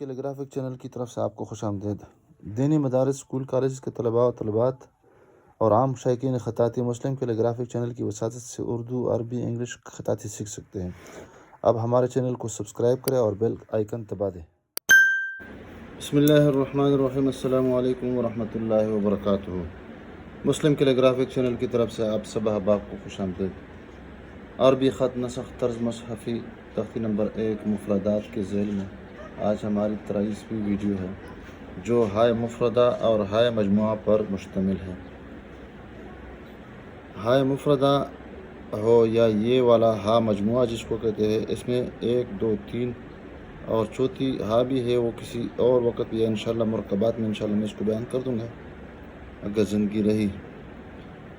کے لیے graphic channel کی طرف سے آپ کو خوش آمدید۔ دینی مدارس، اسکول، کالجز کے طلباء و طالبات اور عام شائقین خطاطی مسلم کے لیے گرافک چینل کی وساطت سے اردو، عربی، انگلش خطاطی سیکھ سکتے ہیں۔ اب ہمارے چینل کو سبسکرائب کریں اور بیل آئیکن دبا دیں۔ بسم اللہ الرحمن الرحیم۔ السلام علیکم ورحمۃ اللہ وبرکاتہ۔ مسلم کے لیے گرافک چینل کی طرف سے آپ سب احباب کو خوش آمدید۔ عربی خط نسخ طرز مصحفی تختی نمبر 1 مفردات کے ذیل میں آج ہماری 23ویں ویڈیو ہے جو ہائے مفردہ اور ہائے مجموعہ پر مشتمل ہے۔ ہائے مفردہ ہو یا یہ والا ہا مجموعہ جس کو کہتے ہیں، اس میں 1، 2، 3 اور چوتھی ہا بھی ہے، وہ کسی اور وقت یا انشاءاللہ مرکبات میں انشاءاللہ میں اس کو بیان کر دوں گا اگر زندگی رہی۔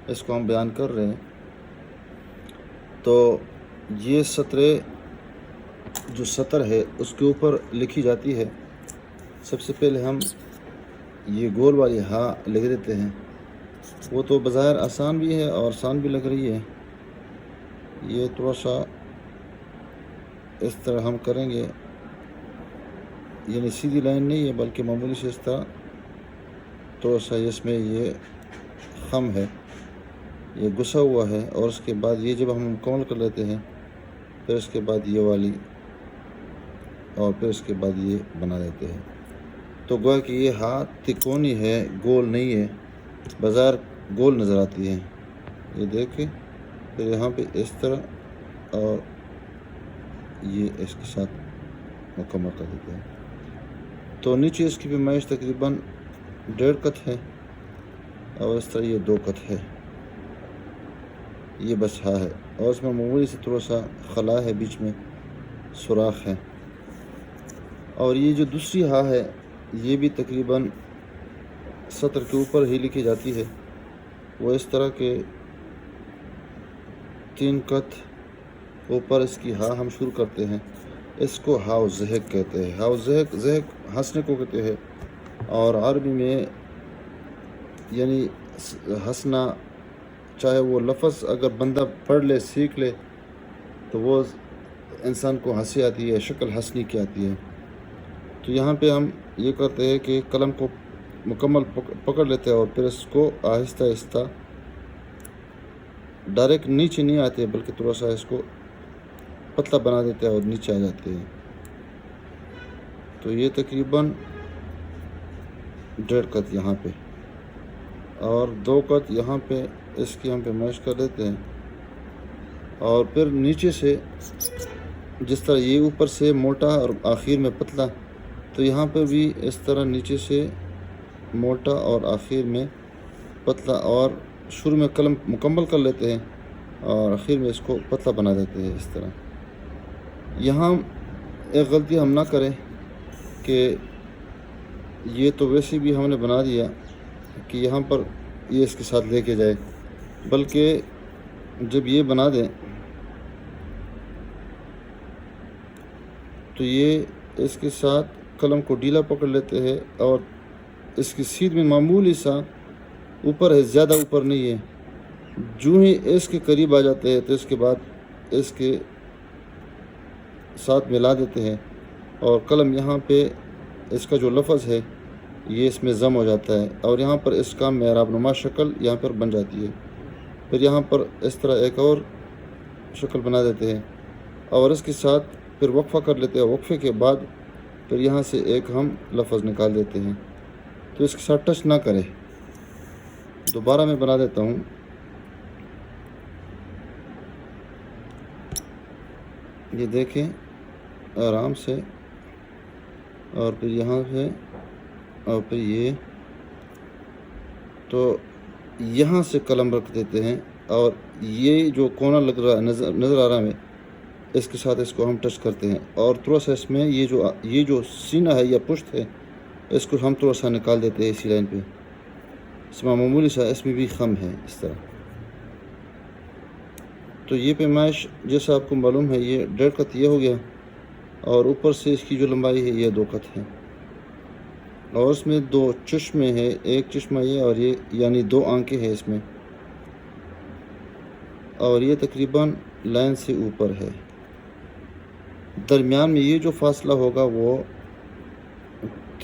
اس کو ہم بیان کر رہے ہیں تو یہ سطرے جو سطر ہے اس کے اوپر لکھی جاتی ہے۔ سب سے پہلے ہم یہ گول والی ہا لکھ دیتے ہیں، وہ تو بظاہر آسان بھی ہے اور آسان بھی لگ رہی ہے۔ یہ تھوڑا سا اس طرح ہم کریں گے، یعنی سیدھی لائن نہیں ہے بلکہ معمولی سے اس طرح تھوڑا سا اس میں یہ خم ہے، یہ گھسا ہوا ہے، اور اس کے بعد یہ جب ہم مکمل کر لیتے ہیں پھر اس کے بعد یہ والی اور پھر اس کے بعد یہ بنا دیتے ہیں۔ تو گویا کہ یہ ہا تکونی ہے، گول نہیں ہے، بظاہر گول نظر آتی ہے۔ یہ دیکھیں، پھر یہاں پہ اس طرح اور یہ اس کے ساتھ مکمل کر دیتے ہیں۔ تو نیچے اس کی پیمائش تقریباً 1.5 قط ہے اور اس طرح یہ 2 قط ہے، یہ بس ہا ہے، اور اس میں معمولی سے تھوڑا سا خلا ہے، بیچ میں سوراخ ہے۔ اور یہ جو دوسری ہا ہے یہ بھی تقریباً سطر کے اوپر ہی لکھی جاتی ہے، وہ اس طرح کے 3 قط اوپر اس کی ہا ہم شروع کرتے ہیں۔ اس کو ہا و زہق کہتے ہیں۔ ہا و زہق ہنسنے کو کہتے ہیں، اور عربی میں یعنی ہنسنا، چاہے وہ لفظ اگر بندہ پڑھ لے سیکھ لے تو وہ انسان کو ہنسی آتی ہے، شکل ہنسنے کی آتی ہے۔ تو یہاں پہ ہم یہ کرتے ہیں کہ قلم کو مکمل پکڑ لیتے ہیں اور پھر اس کو آہستہ آہستہ ڈائریکٹ نیچے نہیں آتے بلکہ تھوڑا سا اس کو پتلا بنا دیتے ہیں اور نیچے آ جاتے ہیں۔ تو یہ تقریباً 1.5 قط یہاں پہ اور 2 قط یہاں پہ اس کی ہم پیمائش کر دیتے ہیں، اور پھر نیچے سے جس طرح یہ اوپر سے موٹا اور آخر میں پتلا، تو یہاں پر بھی اس طرح نیچے سے موٹا اور آخر میں پتلا، اور شروع میں قلم مکمل کر لیتے ہیں اور آخر میں اس کو پتلا بنا دیتے ہیں اس طرح۔ یہاں ایک غلطی ہم نہ کریں کہ یہ تو ویسے بھی ہم نے بنا دیا کہ یہاں پر یہ اس کے ساتھ لے کے جائے، بلکہ جب یہ بنا دیں تو یہ اس کے ساتھ قلم کو ڈھیلا پکڑ لیتے ہیں اور اس کی سیدھ میں معمولی سا اوپر ہے، زیادہ اوپر نہیں ہے۔ جو ہی اس کے قریب آ جاتے ہیں تو اس کے بعد اس کے ساتھ ملا دیتے ہیں، اور قلم یہاں پہ اس کا جو لفظ ہے یہ اس میں ضم ہو جاتا ہے، اور یہاں پر اس کا محراب نما شکل یہاں پر بن جاتی ہے۔ پھر یہاں پر اس طرح ایک اور شکل بنا دیتے ہیں اور اس کے ساتھ پھر وقفہ کر لیتے ہیں۔ وقفے کے بعد پھر یہاں سے ایک ہم لفظ نکال دیتے ہیں، تو اس کے ساتھ ٹچ نہ کریں۔ دوبارہ میں بنا دیتا ہوں۔ یہ دیکھیں آرام سے، اور پھر یہاں سے اور پھر یہ، تو یہاں سے قلم رکھ دیتے ہیں، اور یہ جو کونا لگ رہا نظر آ رہا ہے اس کے ساتھ اس کو ہم ٹچ کرتے ہیں، اور تھوڑا سا اس میں یہ جو سینہ ہے یا پشت ہے اس کو ہم تھوڑا سا نکال دیتے ہیں اسی لائن پہ، اس میں معمولی سا اس میں بھی خم ہے اس طرح۔ تو یہ پیمائش جیسا آپ کو معلوم ہے یہ 1.5 قط یہ ہو گیا، اور اوپر سے اس کی جو لمبائی ہے یہ 2 قط ہے، اور اس میں 2 چشمے ہیں، ایک چشمہ یہ اور یہ، یعنی 2 آنکھیں ہیں اس میں، اور یہ تقریباً لائن سے اوپر ہے۔ درمیان میں یہ جو فاصلہ ہوگا وہ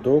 2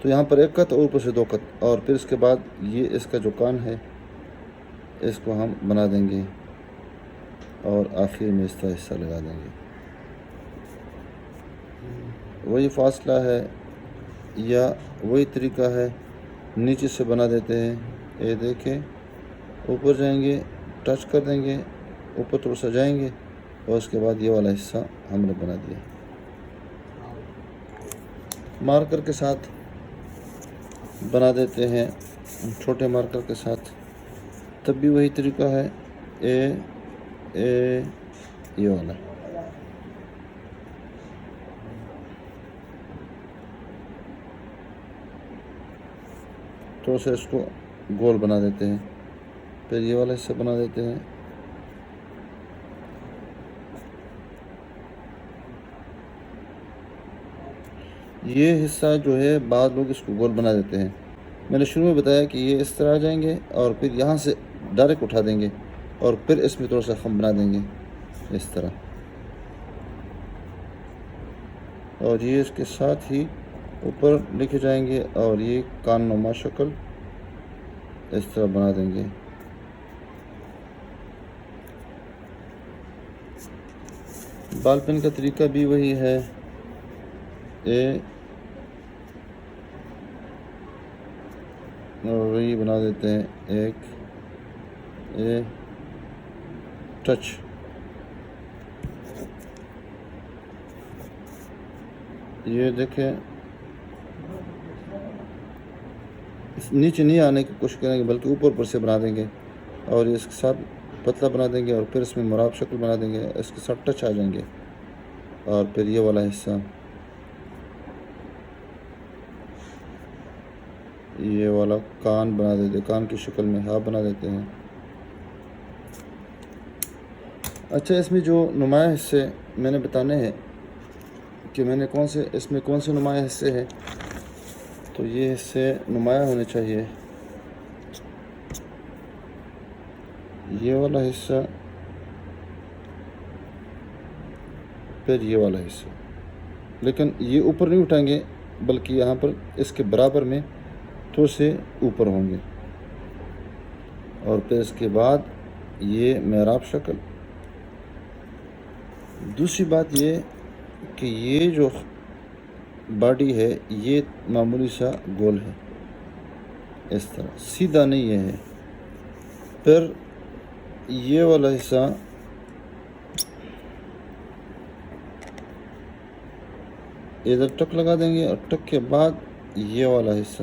تو یہاں پر ایک قط اور اوپر سے 2 قط، اور پھر اس کے بعد یہ اس کا جو کان ہے اس کو ہم بنا دیں گے اور آخر میں اس طرح حصہ لگا دیں گے. وہی فاصلہ ہے یا وہی طریقہ ہے، نیچے سے بنا دیتے ہیں. یہ دیکھیں، اوپر جائیں گے، ٹچ کر دیں گے، اوپر تھوڑا سا جائیں گے، اور اس کے بعد یہ والا حصہ ہم نے بنا دیا. مارکر کے ساتھ بنا دیتے ہیں، چھوٹے مارکر کے ساتھ، تب بھی وہی طریقہ ہے. یہ والا تھوڑا سا اس کو گول بنا دیتے ہیں، پھر یہ والا حصہ بنا دیتے ہیں. یہ حصہ جو ہے بعض لوگ اس کو گول بنا دیتے ہیں. میں نے شروع میں بتایا کہ یہ اس طرح جائیں گے اور پھر یہاں سے ڈائریکٹ اٹھا دیں گے اور پھر اس میں تھوڑا سا خم بنا دیں گے اس طرح، اور یہ اس کے ساتھ ہی اوپر لکھے جائیں گے اور یہ کان نما شکل اس طرح بنا دیں گے. بال پین کا طریقہ بھی وہی ہے. اور وہی بنا دیتے ہیں، ایک ٹچ. یہ دیکھیں، نیچے نہیں آنے کی کوشش کریں گے بلکہ اوپر سے بنا دیں گے، اور اس کے ساتھ پتلا بنا دیں گے اور پھر اس میں مراب شکل بنا دیں گے، اس کے ساتھ ٹچ آ جائیں گے، اور پھر یہ والا حصہ، یہ والا کان بنا دیتے، کان کی شکل میں ہاں بنا دیتے ہیں. اچھا، اس میں جو نمایاں حصے میں نے بتانے ہیں کہ میں نے اس میں کون سے نمایاں حصے ہیں، تو یہ حصے نمایاں ہونے چاہیے. یہ والا حصہ، پھر یہ والا حصہ، لیکن یہ اوپر نہیں اٹھائیں گے بلکہ یہاں پر اس کے برابر میں تھوڑے سے اوپر ہوں گے، اور پھر اس کے بعد یہ محراب شکل. دوسری بات یہ کہ یہ جو باڈی ہے یہ معمولی سا گول ہے، اس طرح سیدھا نہیں ہے. پھر یہ والا حصہ ادھر ٹک لگا دیں گے، اور ٹک کے بعد یہ والا حصہ،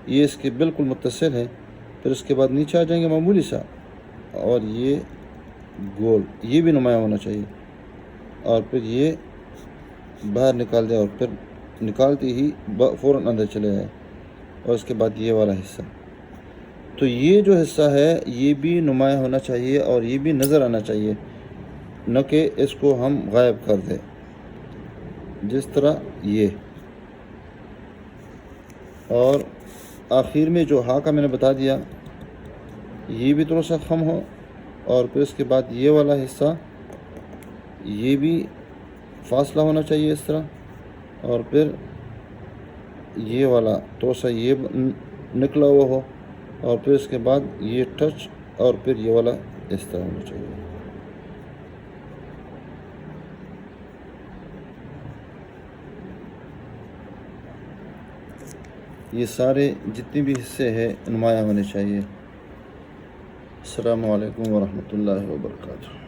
یہ اس کے بالکل متصل ہے. پھر اس کے بعد نیچے آ جائیں گے معمولی سا، اور یہ گول، یہ بھی نمایاں ہونا چاہیے، اور پھر یہ باہر نکال دیں، اور پھر نکالتے ہی فوراً اندر چلے جائے، اور اس کے بعد یہ والا حصہ. تو یہ جو حصہ ہے یہ بھی نمایاں ہونا چاہیے اور یہ بھی نظر آنا چاہیے، نہ کہ اس کو ہم غائب کر دیں، جس طرح یہ. اور آخر میں جو ہاں کا میں نے بتا دیا، یہ بھی تھوڑا سا خم ہو، اور پھر اس کے بعد یہ والا حصہ، یہ بھی فاصلہ ہونا چاہیے اس طرح، اور پھر یہ والا تھوڑا سا یہ نکلا ہوا ہو، اور پھر اس کے بعد یہ ٹچ، اور پھر یہ والا اس طرح ہونا چاہیے. یہ سارے جتنے بھی حصے ہیں نمایاں ہونے چاہیے. السلام علیکم ورحمۃ اللہ وبرکاتہ.